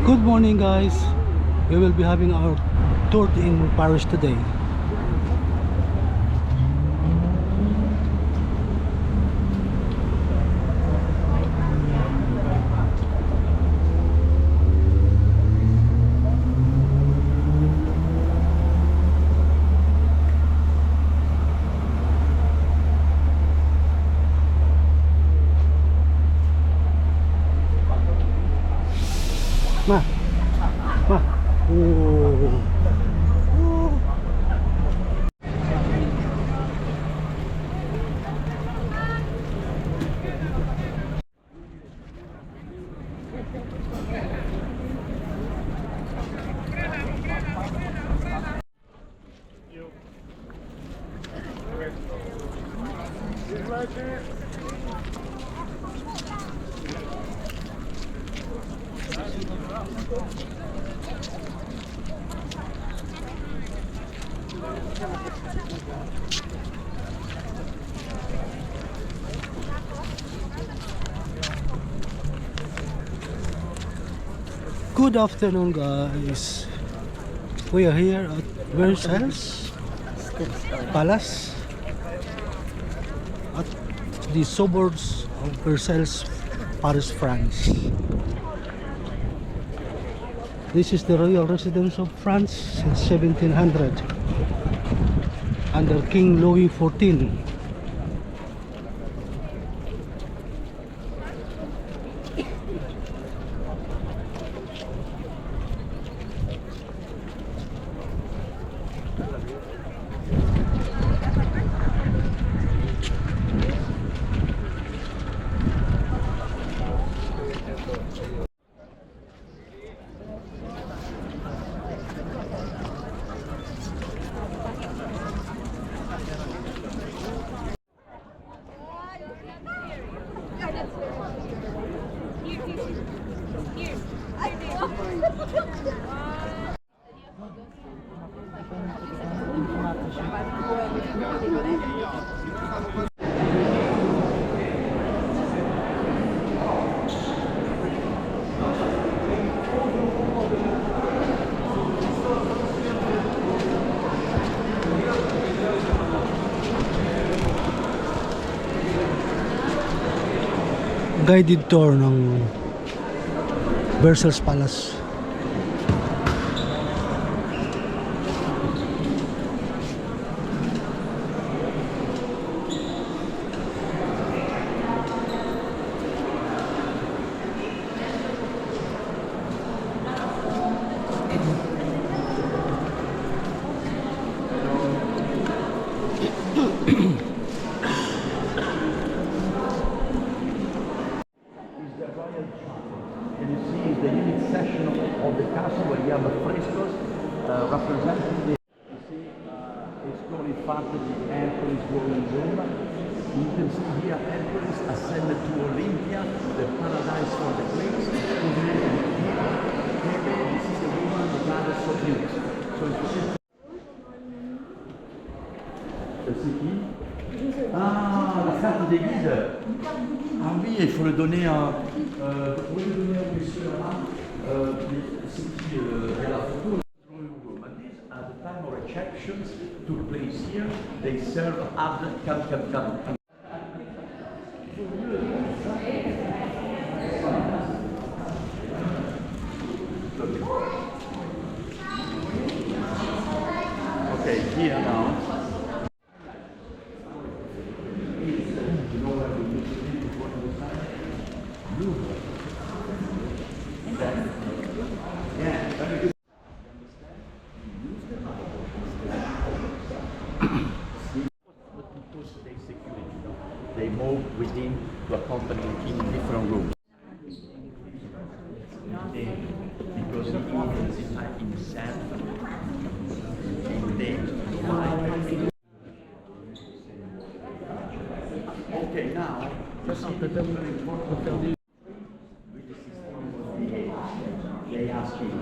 Good morning guys, we will be having our tour in Paris today. Ma, ma. Oh. Good afternoon guys, we are here at Versailles Palace at the suburbs of Versailles, Paris, France. This is the royal residence of France since 1700 under King Louis XIV. Guided tour ng Versailles Palace. And you see the unique section of the castle where you have the frescoes representing the. You see, it's called in fact the Hercules dwelling room. You can see here Hercules ascended to Olympia, the paradise for the queens. This is the woman, the goddess of youth. So it's c'est qui? Ah, la carte d'église. Ah oui, il faut le donner à. Vous pouvez le donner au monsieur là. C'est qui la photo. But this, at the time of receptions took place here, they serve at the come. Okay, here now. They move within to accompany the king in different rooms. Because he identified himself in them. Okay, now, they ask him,